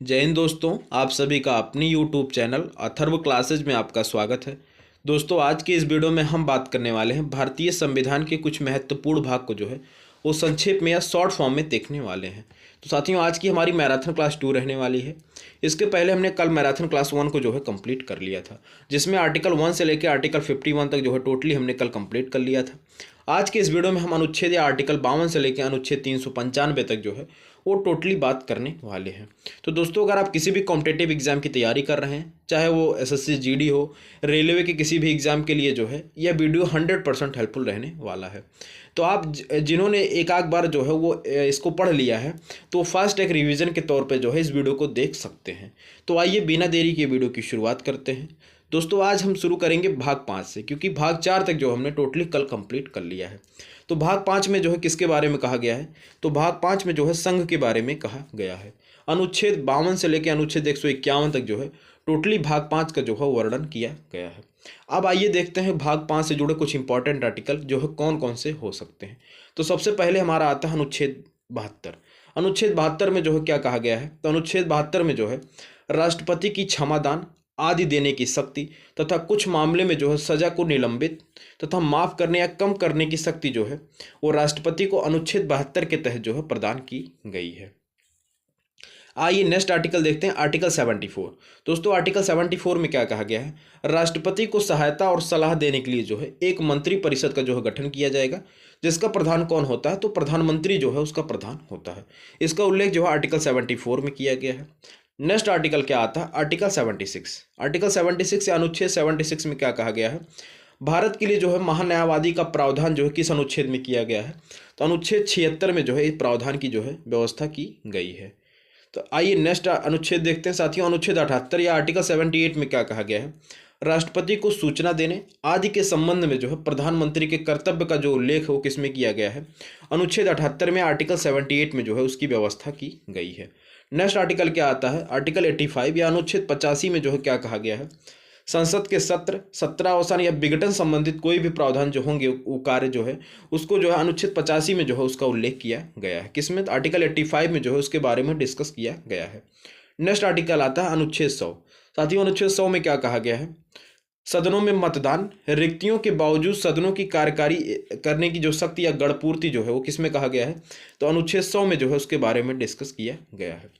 जय हिंद दोस्तों, आप सभी का अपनी यूट्यूब चैनल अथर्व क्लासेज में आपका स्वागत है। दोस्तों, आज के इस वीडियो में हम बात करने वाले हैं भारतीय संविधान के कुछ महत्वपूर्ण भाग को जो है वो संक्षेप में या शॉर्ट फॉर्म में देखने वाले हैं। तो साथियों, आज की हमारी मैराथन क्लास 2 रहने वाली है। इसके पहले हमने कल मैराथन क्लास 1 को जो है कंप्लीट कर लिया था, जिसमें आर्टिकल 1 से लेकर आर्टिकल 51 तक जो है टोटली हमने कल कंप्लीट कर लिया था। आज के इस वीडियो में हम अनुच्छेद या आर्टिकल 52 से लेकर अनुच्छेद 395 तक जो है वो टोटली बात करने वाले हैं। तो दोस्तों, अगर आप किसी भी कॉम्पिटिटिव एग्जाम की तैयारी कर रहे हैं, चाहे वो एसएससी जीडी हो, रेलवे के किसी भी एग्जाम के लिए जो है यह वीडियो 100% हेल्पफुल रहने वाला है। तो आप जिन्होंने एक आध बार जो है वो इसको पढ़ लिया है, तो फर्स्ट एक रिवीजन के तौर पे जो है इस वीडियो को देख सकते हैं। तो आइए बिना देरी के वीडियो की शुरुआत करते हैं। दोस्तों, आज हम शुरू करेंगे भाग 5 से, क्योंकि भाग 4 तक जो हमने टोटली कल कंप्लीट कर लिया है। तो भाग 5 में जो है किसके बारे में कहा गया है, तो भाग 5 में जो है संघ के बारे में कहा गया है। अनुच्छेद 52 से लेकर अनुच्छेद 151 तक जो है टोटली भाग 5 का जो है वर्णन किया गया है। अब आइए देखते हैं भाग 5 से जुड़े कुछ इंपॉर्टेंट आर्टिकल जो है कौन कौन से हो सकते हैं। तो सबसे पहले हमारा आता है अनुच्छेद 72। अनुच्छेद 72 में जो है क्या कहा गया है, तो अनुच्छेद 72 में जो है राष्ट्रपति की क्षमादान आदि देने की शक्ति तथा कुछ मामले में जो है सजा को निलंबित तथा माफ करने या कम करने की शक्ति जो है वो राष्ट्रपति को अनुच्छेद 72 के तहत जो है प्रदान की गई है। आइए नेक्स्ट आर्टिकल देखते हैं, आर्टिकल 74। दोस्तों, आर्टिकल 74 में क्या कहा गया है, राष्ट्रपति को सहायता और सलाह देने के लिए जो है एक मंत्री परिषद का जो है गठन किया जाएगा, जिसका प्रधान कौन होता है, तो प्रधानमंत्री जो है उसका प्रधान होता है। इसका उल्लेख जो है आर्टिकल 74 में किया गया है। नेक्स्ट आर्टिकल क्या आता है, आर्टिकल 76। आर्टिकल 76 या अनुच्छेद 76 में क्या कहा गया है, भारत के लिए जो है महान्यायवादी का प्रावधान जो है किस अनुच्छेद में किया गया है, तो अनुच्छेद 76 में जो है इस प्रावधान की जो है व्यवस्था की गई है। तो आइए नेक्स्ट अनुच्छेद देखते हैं साथियों। अनुच्छेद 78 या आर्टिकल 78 में क्या कहा गया है, राष्ट्रपति को सूचना देने आदि के संबंध में जो है प्रधानमंत्री के कर्तव्य का जो उल्लेख है वो किसमें किया गया है, अनुच्छेद 78 में आर्टिकल 78 में जो है उसकी व्यवस्था की गई है। नेक्स्ट आर्टिकल क्या आता है, आर्टिकल 85 या अनुच्छेद 85 में जो है क्या कहा गया है, संसद के सत्र, सत्रावसान या विघटन संबंधित कोई भी प्रावधान जो होंगे वो कार्य जो है उसको जो है अनुच्छेद 85 में जो है उसका उल्लेख किया गया है। किसमें, आर्टिकल 85 में जो है उसके बारे में डिस्कस किया गया है। नेक्स्ट आर्टिकल आता है अनुच्छेद 100। साथियों, अनुच्छेद 100 में क्या कहा गया है, सदनों में मतदान, रिक्तियों के बावजूद सदनों की कार्यकारी करने की जो शक्ति या गणपूर्ति जो है वो किसमें कहा गया है, तो अनुच्छेद 100 में जो है उसके बारे में डिस्कस किया गया है।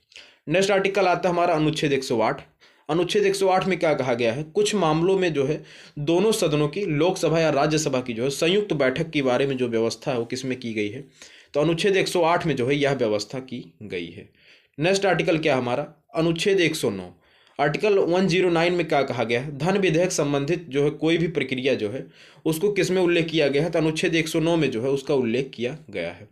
नेक्स्ट आर्टिकल आता है हमारा अनुच्छेद 108। अनुच्छेद 108 में क्या कहा गया है, कुछ मामलों में जो है दोनों सदनों की, लोकसभा या राज्यसभा की जो है संयुक्त बैठक के बारे में जो व्यवस्था है वो किसमें की गई है, तो अनुच्छेद 108 में जो है यह व्यवस्था की गई है। नेक्स्ट आर्टिकल क्या हमारा, अनुच्छेद 109। आर्टिकल 109 में क्या कहा गया है, धन विधेयक संबंधित जो है कोई भी प्रक्रिया जो है उसको किसमें उल्लेख किया गया है, तो अनुच्छेद 109 में जो है उसका उल्लेख किया गया है।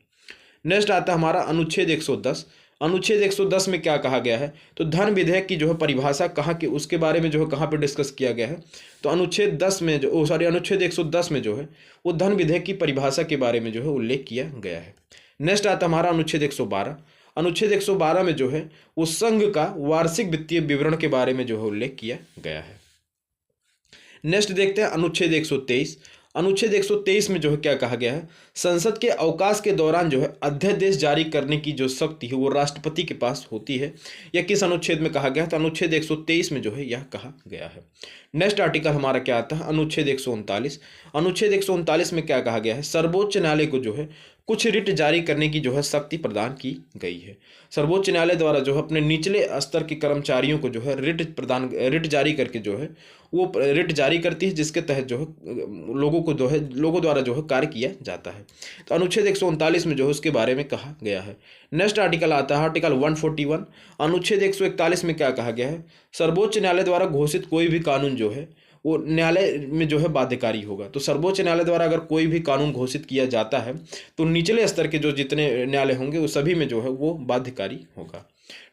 नेक्स्ट आता है हमारा अनुच्छेद 110। अनुच्छेद 110 में क्या कहा गया है, तो धन विधेयक की जो है परिभाषा कहाँ की, उसके बारे में जो है कहाँ पे डिस्कस किया गया है, तो अनुच्छेद 10 में जो अनुच्छेद 110 में जो है वो धन विधेयक की परिभाषा के बारे में जो है उल्लेख किया गया है। नेक्स्ट आता हमारा अनुच्छेद 112। अनुच्छेद 112 में जो है वो संघ का वार्षिक वित्तीय विवरण के बारे में जो है उल्लेख किया गया है। नेक्स्ट देखते हैं अनुच्छेद 123। अनुच्छेद 123 में जो है क्या कहा गया है, संसद के अवकाश के दौरान जो है अध्यादेश जारी करने की जो शक्ति है वो राष्ट्रपति के पास होती है। यह किस अनुच्छेद में कहा गया है, तो अनुच्छेद 123 में जो है यह कहा गया है। नेक्स्ट आर्टिकल हमारा क्या आता है, अनुच्छेद 139। अनुच्छेद 139 में क्या कहा गया है, सर्वोच्च न्यायालय को जो है कुछ रिट जारी करने की जो है शक्ति प्रदान की गई है। सर्वोच्च न्यायालय द्वारा जो है अपने निचले स्तर के कर्मचारियों को जो है रिट जारी करके जो है वो रिट जारी करती है, जिसके तहत जो है लोगों द्वारा जो है कार्य किया जाता है। तो अनुच्छेद 139 में जो है उसके बारे में कहा गया है। नेक्स्ट आर्टिकल आता है आर्टिकल 141। अनुच्छेद 141 में क्या कहा गया है, सर्वोच्च न्यायालय द्वारा घोषित कोई भी कानून जो है वो न्यायालय में जो है बाध्यकारी होगा। तो सर्वोच्च न्यायालय द्वारा अगर कोई भी कानून घोषित किया जाता है तो निचले स्तर के जो जितने न्यायालय होंगे वो सभी में जो है वो बाध्यकारी होगा।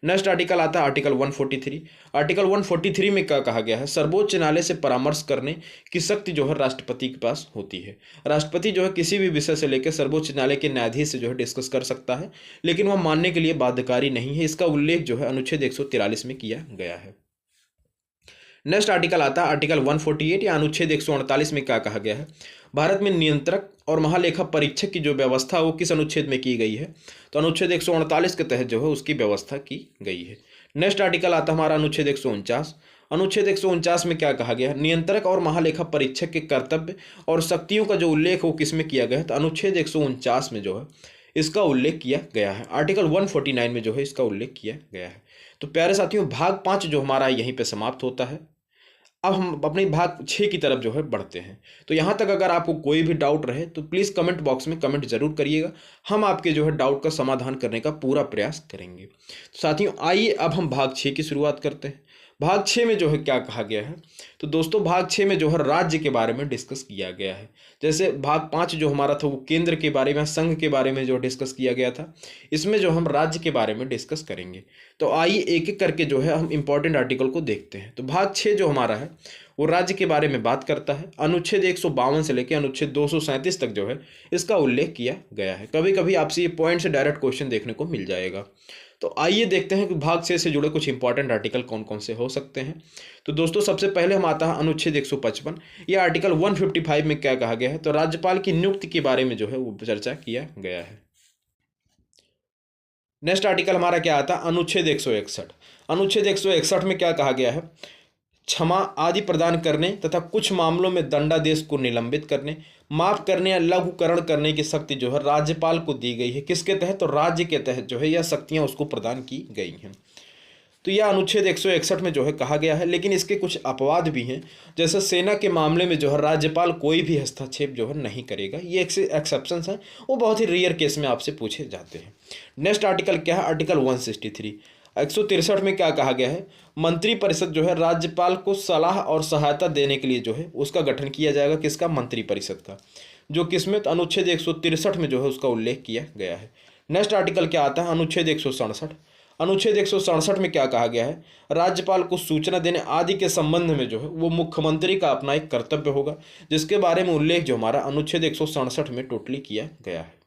नेक्स्ट आर्टिकल आता है आर्टिकल 143। आर्टिकल 143 में क्या कहा गया है, सर्वोच्च न्यायालय से परामर्श करने की शक्ति जो है राष्ट्रपति के पास होती है। राष्ट्रपति जो है किसी भी विषय से लेकर सर्वोच्च न्यायालय के न्यायाधीश से जो है डिस्कस कर सकता है, लेकिन वह मानने के लिए बाध्यकारी नहीं है। इसका उल्लेख जो है अनुच्छेद 143 में किया गया है। नेक्स्ट आर्टिकल आता है आर्टिकल 148 या अनुच्छेद 148 में क्या कहा गया है, भारत में नियंत्रक और महालेखा परीक्षक की जो व्यवस्था वो किस अनुच्छेद में की गई है, तो अनुच्छेद 148 के तहत जो है उसकी व्यवस्था की गई है। नेक्स्ट आर्टिकल आता है हमारा अनुच्छेद 149। अनुच्छेद 149 में क्या कहा गया है, नियंत्रक और महालेखा परीक्षक के कर्तव्य और शक्तियों का जो उल्लेख हो किसमें किया गया है, तो अनुच्छेद 149 में जो है इसका उल्लेख किया गया है। आर्टिकल 149 में जो है इसका उल्लेख किया गया है। तो प्यारे साथियों, भाग 5 जो हमारा यहीं पे समाप्त होता है। अब हम अपने भाग 6 की तरफ जो है बढ़ते हैं। तो यहाँ तक अगर आपको कोई भी डाउट रहे तो प्लीज़ कमेंट बॉक्स में कमेंट जरूर करिएगा, हम आपके जो है डाउट का समाधान करने का पूरा प्रयास करेंगे। तो साथियों, आइए अब हम भाग 6 की शुरुआत करते हैं। भाग 6 में जो है क्या कहा गया है, तो दोस्तों भाग 6 में जो है राज्य के बारे में डिस्कस किया गया है। जैसे भाग 5 जो हमारा था वो केंद्र के बारे में, संघ के बारे में जो डिस्कस किया गया था, इसमें जो हम राज्य के बारे में डिस्कस करेंगे। तो आइए एक एक करके जो है हम इंपॉर्टेंट आर्टिकल को देखते हैं। तो भाग 6 जो हमारा है वो राज्य के बारे में बात करता है। अनुच्छेद 152 से लेकर अनुच्छेद 237 तक जो है इसका उल्लेख किया गया है। कभी कभी आपसे ये पॉइंट से डायरेक्ट क्वेश्चन देखने को मिल जाएगा। तो आइए देखते हैं कि भाग 6 से जुड़े कुछ इंपॉर्टेंट आर्टिकल कौन कौन से हो सकते हैं। तो दोस्तों सबसे पहले हम आता है अनुच्छेद 155। यह आर्टिकल 155 में क्या कहा गया है, तो राज्यपाल की नियुक्ति के बारे में जो है वो चर्चा किया गया है। नेक्स्ट आर्टिकल हमारा क्या आता है, अनुच्छेद 161। अनुच्छेद 161 में क्या कहा गया है, क्षमा आदि प्रदान करने तथा कुछ मामलों में दंडादेश को निलंबित करने, माफ करने या लघुकरण करने की शक्ति जो है राज्यपाल को दी गई है। किसके तहत, तो राज्य के तहत जो है यह शक्तियां उसको प्रदान की गई हैं। तो यह अनुच्छेद 161 में जो है कहा गया है। लेकिन इसके कुछ अपवाद भी हैं, जैसे सेना के मामले में जो है राज्यपाल कोई भी हस्तक्षेप जो है नहीं करेगा। ये एक्सेप्शंस हैं, वो बहुत ही रेयर केस में आपसे पूछे जाते हैं। नेक्स्ट आर्टिकल क्या है, आर्टिकल 163। 163 में क्या कहा गया है, मंत्रिपरिषद जो है राज्यपाल को सलाह और सहायता देने के लिए जो है उसका गठन किया जाएगा। किसका, मंत्रिपरिषद का, जो किसमें, तो अनुच्छेद 163 में जो है उसका उल्लेख किया गया है। नेक्स्ट आर्टिकल क्या आता है, अनुच्छेद 167। अनुच्छेद 167 में क्या कहा गया है, राज्यपाल को सूचना देने आदि के संबंध में जो है वो मुख्यमंत्री का अपना एक कर्तव्य होगा, जिसके बारे में उल्लेख जो हमारा अनुच्छेद 167 में टोटली किया गया है।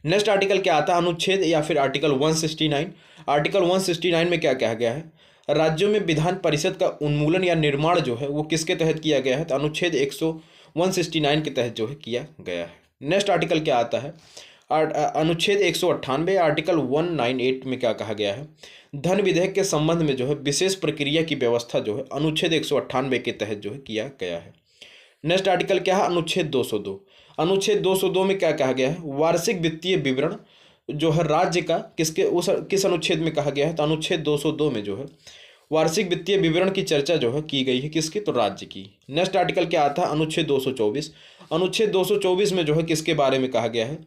नेक्स्ट आर्टिकल क्या आता है, अनुच्छेद या फिर आर्टिकल 169। आर्टिकल 169 में क्या कहा गया है, राज्यों में विधान परिषद का उन्मूलन या निर्माण जो है वो किसके तहत किया गया है, तो अनुच्छेद 169 के तहत जो है किया गया है। नेक्स्ट आर्टिकल क्या आता है, अनुच्छेद 198। आर्टिकल 198 में क्या कहा गया है, धन विधेयक के संबंध में जो है विशेष प्रक्रिया की व्यवस्था जो है अनुच्छेद 198 के तहत जो है किया गया है। नेक्स्ट आर्टिकल क्या है, अनुच्छेद 202। अनुच्छेद 202 में क्या कहा गया है, वार्षिक वित्तीय विवरण जो है राज्य का किस अनुच्छेद में कहा गया है, तो अनुच्छेद 202 में जो है वार्षिक वित्तीय विवरण की चर्चा जो है की गई है। किसकी, तो राज्य की। नेक्स्ट आर्टिकल क्या आता है, अनुच्छेद 224। अनुच्छेद 224 में जो है किसके बारे में कहा गया है,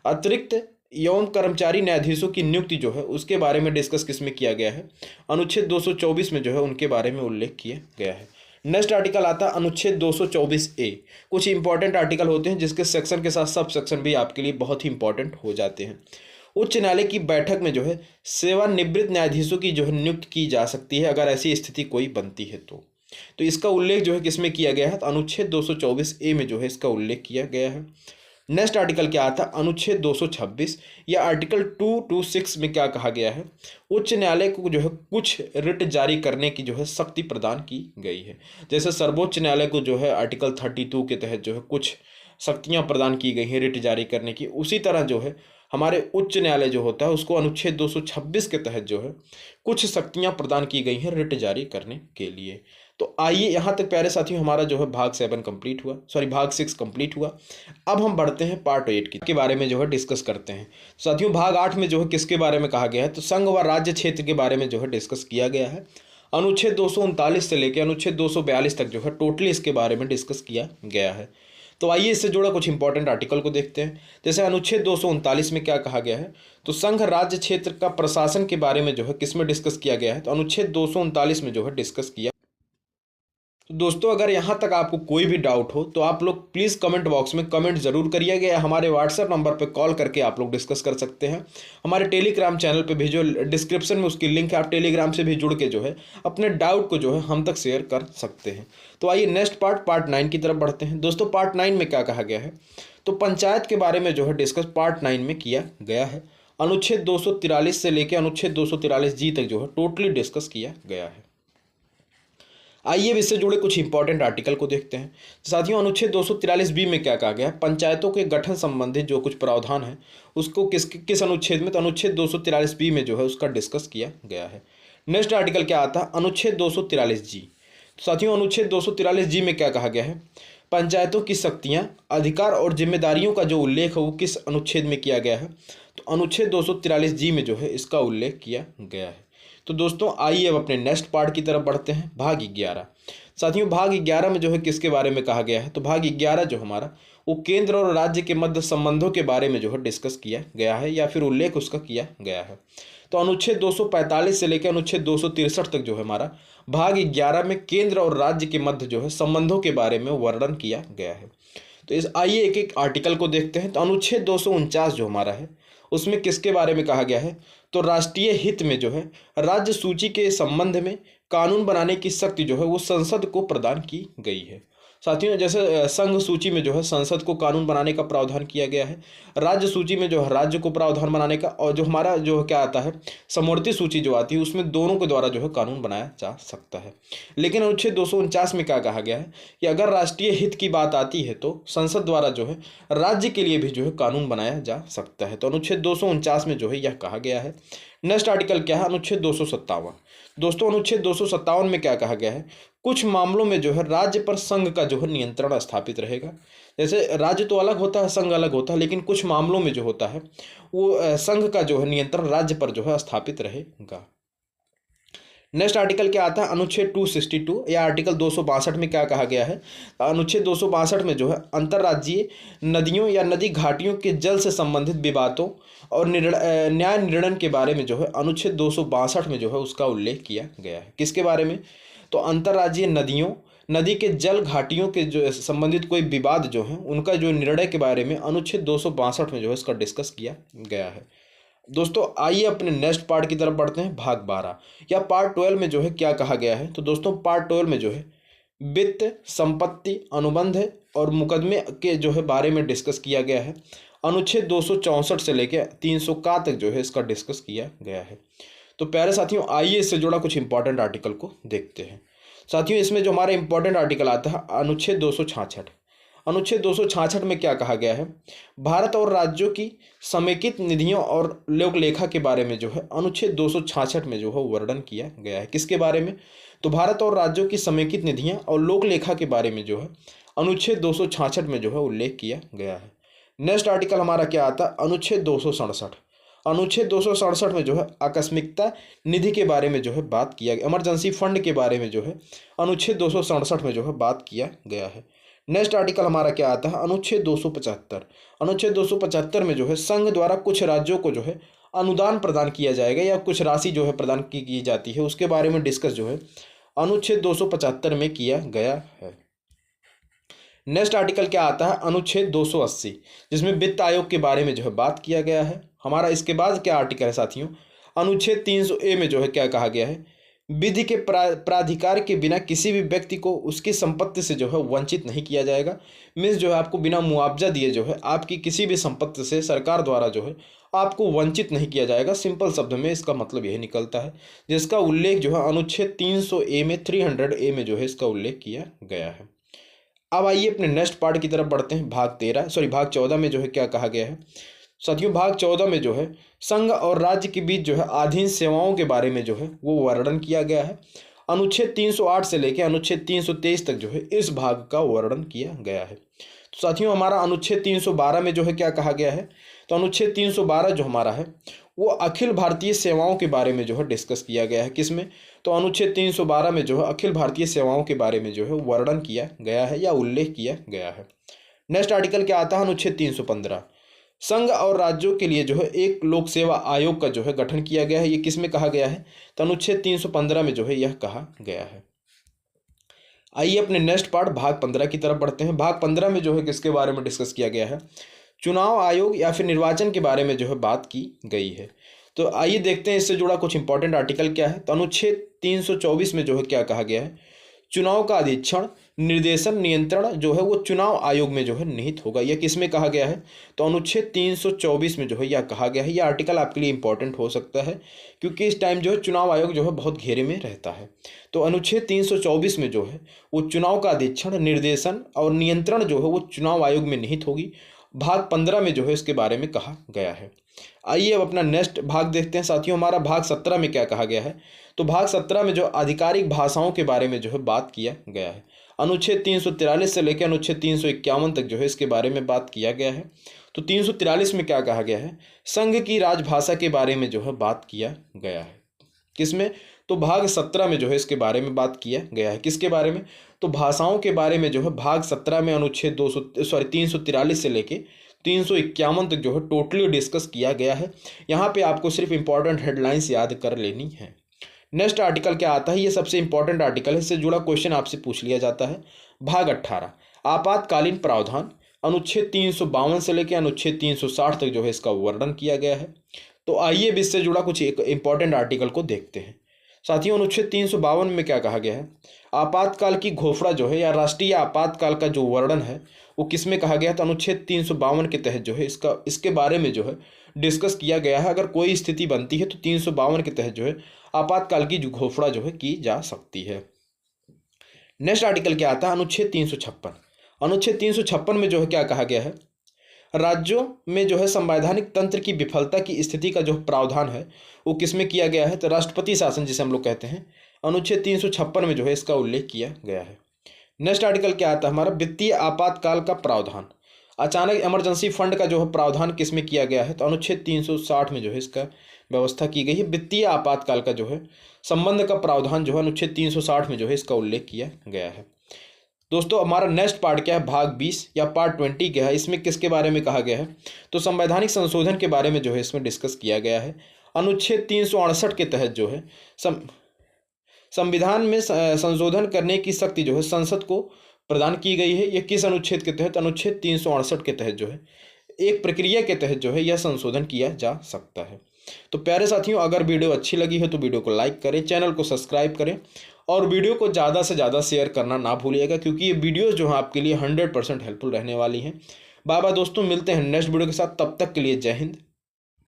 अतिरिक्त एवं कर्मचारी न्यायाधीशों की नियुक्ति जो है उसके बारे में डिस्कस किसमें किया गया है, अनुच्छेद 224 में जो है उनके बारे में उल्लेख किया गया है। नेक्स्ट आर्टिकल आता है अनुच्छेद 224A। कुछ इंपॉर्टेंट आर्टिकल होते हैं जिसके सेक्शन के साथ सब सेक्शन भी आपके लिए बहुत ही इंपॉर्टेंट हो जाते हैं। उच्च न्यायालय की बैठक में जो है सेवानिवृत्त न्यायाधीशों की जो है नियुक्त की जा सकती है, अगर ऐसी स्थिति कोई बनती है तो इसका उल्लेख जो है किसमें किया गया है, तो अनुच्छेद 224A में जो है इसका उल्लेख किया गया है। नेक्स्ट आर्टिकल क्या आता है, अनुच्छेद 226 या आर्टिकल 226 में क्या कहा गया है, उच्च न्यायालय को जो है कुछ रिट जारी करने की जो है शक्ति प्रदान की गई है। जैसे सर्वोच्च न्यायालय को जो है आर्टिकल 32 के तहत जो है कुछ शक्तियां प्रदान की गई हैं रिट जारी करने की, उसी तरह जो है हमारे उच्च न्यायालय जो होता है उसको अनुच्छेद 226 के तहत जो है कुछ शक्तियां प्रदान की गई हैं रिट जारी करने के लिए। तो आइए यहाँ तक प्यारे साथियों हमारा जो है भाग 7 कंप्लीट हुआ, भाग 6 कंप्लीट हुआ। अब हम बढ़ते हैं पार्ट 8 के बारे में जो है डिस्कस करते हैं। साथियों भाग 8 में जो है किसके बारे में कहा गया है, तो संघ व राज्य क्षेत्र के बारे में जो है डिस्कस किया गया है। अनुच्छेद 239 से लेकर अनुच्छेद 242 तक जो है टोटली इसके बारे में डिस्कस किया गया है। तो आइए इससे जुड़ा कुछ इंपॉर्टेंट आर्टिकल को देखते हैं। जैसे अनुच्छेद 239 में क्या कहा गया है, तो संघ राज्य क्षेत्र का प्रशासन के बारे में जो है किसमें डिस्कस किया गया है, तो अनुच्छेद 239 में जो है डिस्कस किया। तो दोस्तों अगर यहाँ तक आपको कोई भी डाउट हो तो आप लोग प्लीज़ कमेंट बॉक्स में कमेंट ज़रूर करिएगा, या हमारे व्हाट्सएप नंबर पर कॉल करके आप लोग डिस्कस कर सकते हैं। हमारे टेलीग्राम चैनल पे भी जो डिस्क्रिप्शन में उसकी लिंक है, आप टेलीग्राम से भी जुड़ के जो है अपने डाउट को जो है हम तक शेयर कर सकते हैं। तो आइए नेक्स्ट पार्ट 9 की तरफ बढ़ते हैं। दोस्तों पार्ट 9 में क्या कहा गया है, तो पंचायत के बारे में जो है डिस्कस पार्ट 9 में किया गया है। अनुच्छेद 243 से लेकर अनुच्छेद 243G तक जो है टोटली डिस्कस किया गया है। आइए अब इससे जुड़े कुछ इंपॉर्टेंट आर्टिकल को देखते हैं। साथियों, अनुच्छेद 243 बी में क्या कहा गया है? पंचायतों के गठन संबंधित जो कुछ प्रावधान है उसको किस अनुच्छेद में? तो अनुच्छेद 243 बी में जो है उसका डिस्कस किया गया है। नेक्स्ट आर्टिकल क्या आता है? अनुच्छेद 243 जी। साथियों, अनुच्छेद 243 जी में क्या कहा गया है? पंचायतों की शक्तियां, अधिकार और जिम्मेदारियों का जो उल्लेख है वो किस अनुच्छेद में किया गया है? तो अनुच्छेद 243 जी में जो है इसका उल्लेख किया गया है। तो दोस्तों आइए अब अपने नेक्स्ट पार्ट की तरफ बढ़ते हैं, भाग 11। साथियों, भाग 11 में जो है किसके बारे में कहा गया है? तो भाग 11 जो हमारा वो केंद्र और राज्य के मध्य संबंधों के बारे में जो है डिस्कस किया गया है या फिर उल्लेख उसका किया गया है। तो अनुच्छेद 245 से लेकर अनुच्छेद 263 तक जो है हमारा भाग 11 में केंद्र और राज्य के मध्य जो है संबंधों के बारे में वर्णन किया गया है। तो इस आइए एक एक आर्टिकल को देखते हैं। तो अनुच्छेद 249 जो हमारा है उसमें किसके बारे में कहा गया है? तो राष्ट्रीय हित में जो है राज्य सूची के संबंध में कानून बनाने की शक्ति जो है वो संसद को प्रदान की गई है। साथियों, जैसे संघ सूची में जो है संसद को कानून बनाने का प्रावधान किया गया है, राज्य सूची में जो है राज्य को प्रावधान बनाने का, और जो हमारा जो क्या आता है समवर्ती सूची जो आती है उसमें दोनों के द्वारा जो है कानून बनाया जा सकता है। लेकिन अनुच्छेद 249 में क्या कहा गया है कि अगर राष्ट्रीय हित की बात आती है तो संसद द्वारा जो है राज्य के लिए भी जो है कानून बनाया जा सकता है। तो अनुच्छेद 249 में जो है यह कहा गया है। नेक्स्ट आर्टिकल क्या है? अनुच्छेद 257। दोस्तों, अनुच्छेद 257 में क्या कहा गया है? कुछ मामलों में जो है राज्य पर संघ का जो है नियंत्रण स्थापित रहेगा। जैसे राज्य तो अलग होता है, संघ अलग होता है, लेकिन कुछ मामलों में जो होता है वो संघ का जो है नियंत्रण राज्य पर जो है स्थापित रहेगा। नेक्स्ट आर्टिकल क्या आता है? अनुच्छेद 262 या आर्टिकल 262 में क्या कहा गया है? अनुच्छेद 262 में जो है अंतर्राज्यीय नदियों या नदी घाटियों के जल से संबंधित विवादों और न्याय निर्णय के बारे में जो है अनुच्छेद 262 में जो है उसका उल्लेख किया गया है। किसके बारे में? तो अंतर्राज्यीय नदियों, नदी के जल घाटियों के जो संबंधित कोई विवाद जो है उनका जो निर्णय के बारे में अनुच्छेद 262 में जो है इसका डिस्कस किया गया है। दोस्तों आइए अपने नेक्स्ट पार्ट की तरफ बढ़ते हैं, भाग 12 या पार्ट 12 में जो है क्या कहा गया है? तो दोस्तों पार्ट 12 में जो है वित्त, संपत्ति, अनुबंध और मुकदमे के जो है बारे में डिस्कस किया गया है। अनुच्छेद 264 से लेकर 300 का तक जो है इसका डिस्कस किया गया है। तो प्यारे साथियों आइए इससे जुड़ा कुछ इंपॉर्टेंट आर्टिकल को देखते हैं। साथियों, इसमें जो हमारा इंपॉर्टेंट आर्टिकल आता है अनुच्छेद 266। अनुच्छेद 266 में क्या कहा गया है? भारत और राज्यों की समेकित निधियों और लोक लेखा के बारे में जो है अनुच्छेद 266 में जो है वर्णन किया गया है। किसके बारे में? तो भारत और राज्यों की समेकित निधियां और लोक लेखा के बारे में जो है अनुच्छेद 266 में जो है उल्लेख किया गया है। नेक्स्ट आर्टिकल हमारा क्या आता है? अनुच्छेद 267। अनुच्छेद 267 में जो है आकस्मिकता निधि के बारे में जो है बात किया गया, इमरजेंसी फंड के बारे में जो है अनुच्छेद 267 में जो है बात किया गया है। नेक्स्ट आर्टिकल हमारा क्या आता है? अनुच्छेद 275। अनुच्छेद 275 में जो है संघ द्वारा कुछ राज्यों को जो है अनुदान प्रदान किया जाएगा या कुछ राशि जो है प्रदान की जाती है उसके बारे में डिस्कस जो है अनुच्छेद 275 में किया गया है। नेक्स्ट आर्टिकल क्या आता है? अनुच्छेद 280 जिसमें वित्त आयोग के बारे में जो है बात किया गया है हमारा। इसके बाद क्या आर्टिकल है साथियों? अनुच्छेद 300A में जो है क्या कहा गया है? विधि के प्राधिकार के बिना किसी भी व्यक्ति को उसकी संपत्ति से जो है वंचित नहीं किया जाएगा। मीन्स जो है आपको बिना मुआवजा दिए जो है आपकी किसी भी संपत्ति से सरकार द्वारा जो है आपको वंचित नहीं किया जाएगा। सिंपल शब्द में इसका मतलब यही निकलता है, जिसका उल्लेख जो है अनुच्छेद 300A में 300A में जो है इसका उल्लेख किया गया है। अब आइए अपने नेक्स्ट पार्ट की तरफ बढ़ते हैं, भाग 14 में जो है क्या कहा गया है? साथियों भाग 14 में जो है संघ और राज्य के बीच जो है अधीन सेवाओं के बारे में जो है वो वर्णन किया गया है। अनुच्छेद 308 से लेकर अनुच्छेद 323 तक जो है इस भाग का वर्णन किया गया है। तो साथियों हमारा अनुच्छेद 312 में जो है क्या कहा गया है? तो अनुच्छेद 312 जो हमारा है वो अखिल भारतीय सेवाओं के बारे में जो है डिस्कस किया गया है। किसमें? तो अनुच्छेद 312 में जो है अखिल भारतीय सेवाओं के बारे में जो है वर्णन किया गया है या उल्लेख किया गया है। नेक्स्ट आर्टिकल क्या आता है? अनुच्छेद 315 संघ और राज्यों के लिए जो है एक लोक सेवा आयोग का जो है गठन किया गया है। ये किस में कहा गया है? तो अनुच्छेद 315 में जो है यह कहा गया है। आइए अपने नेक्स्ट पार्ट भाग 15 की तरफ बढ़ते हैं। भाग 15 में जो है किसके बारे में डिस्कस किया गया है? चुनाव आयोग या फिर निर्वाचन के बारे में जो है बात की गई है। तो आइए देखते हैं इससे जुड़ा कुछ इंपॉर्टेंट आर्टिकल क्या है। तो अनुच्छेद 324 में जो है क्या कहा गया है? चुनाव का अधीक्षण, निर्देशन, नियंत्रण जो है वो चुनाव आयोग में जो है निहित होगा। यह किस में कहा गया है? तो अनुच्छेद 324 में जो है यह कहा गया है। यह आर्टिकल आपके लिए इंपॉर्टेंट हो सकता है क्योंकि इस टाइम जो है चुनाव आयोग जो है बहुत घेरे में रहता है। तो अनुच्छेद 324 में जो है वो चुनाव का अधीक्षण, निर्देशन और नियंत्रण जो है वो चुनाव आयोग में निहित होगी। भाग 15 में जो है इसके बारे में कहा गया है। आइए अब अपना नेक्स्ट भाग देखते हैं साथियों। हमारा भाग 17 में क्या कहा गया है? तो भाग 17 में जो आधिकारिक भाषाओं के बारे में जो है बात किया गया है। अनुच्छेद 343 से लेकर अनुच्छेद 351 तक जो है इसके बारे में बात किया गया है। तो 343 में क्या कहा गया है? संघ की राजभाषा के बारे में जो है बात किया गया है। किसमें? तो भाग 17 में जो है इसके बारे में बात किया गया है। किसके बारे में? तो भाषाओं के बारे में जो है भाग 17 में अनुच्छेद 343 से लेके 351 तक जो है टोटली डिस्कस किया गया है। यहाँ पे आपको सिर्फ इंपॉर्टेंट हेडलाइंस याद कर लेनी है। नेक्स्ट आर्टिकल क्या आता है? ये सबसे इंपॉर्टेंट आर्टिकल है, इससे जुड़ा क्वेश्चन आपसे पूछ लिया जाता है। भाग 18 आपातकालीन प्रावधान, अनुच्छेद 352 से लेकर अनुच्छेद 360 तक जो है इसका वर्णन किया गया है। तो आइए अब इससे जुड़ा कुछ एक इंपॉर्टेंट आर्टिकल को देखते हैं साथियों। अनुच्छेद 352 में क्या कहा गया है? आपातकाल की घोषणा जो है या राष्ट्रीय आपातकाल का जो वर्णन है वो किस में कहा गया है? तो अनुच्छेद 352 के तहत जो है इसके बारे में जो है डिस्कस किया गया है। अगर कोई स्थिति बनती है तो 352 के तहत जो है आपातकाल की जो घोषणा जो है की जा सकती है। नेक्स्ट आर्टिकल क्या आता है? अनुच्छेद 356। अनुच्छेद 356 में जो है क्या कहा गया है? राज्यों में जो है संवैधानिक तंत्र की विफलता की स्थिति का जो प्रावधान है वो किसमें किया गया है? तो राष्ट्रपति शासन जिसे हम लोग कहते हैं, अनुच्छेद 356 में जो है इसका उल्लेख किया गया है। नेक्स्ट आर्टिकल क्या आता है हमारा? वित्तीय आपातकाल का प्रावधान, अचानक इमरजेंसी फंड का जो है प्रावधान किसमें किया गया है? तो अनुच्छेद 360 में जो है इसका व्यवस्था की गई है। वित्तीय आपातकाल का जो है संबंध का प्रावधान जो है अनुच्छेद 360 में जो है इसका उल्लेख किया गया है। दोस्तों हमारा नेक्स्ट पार्ट क्या है? भाग 20 या पार्ट 20 क्या है? इसमें किसके बारे में कहा गया है? तो संवैधानिक संशोधन के बारे में जो है इसमें डिस्कस किया गया है। अनुच्छेद 368 के तहत जो है संविधान में संशोधन करने की शक्ति जो है संसद को प्रदान की गई है। यह किस अनुच्छेद के तहत? अनुच्छेद 368 के तहत जो है एक प्रक्रिया के तहत जो है यह संशोधन किया जा सकता है। तो प्यारे साथियों, अगर वीडियो अच्छी लगी है तो वीडियो को लाइक करें, चैनल को सब्सक्राइब करें और वीडियो को ज़्यादा से ज़्यादा शेयर करना ना भूलिएगा क्योंकि ये वीडियोस जो है आपके लिए 100% हेल्पफुल रहने वाली हैं। बाय बाय दोस्तों, मिलते हैं नेक्स्ट वीडियो के साथ। तब तक के लिए जय हिंद,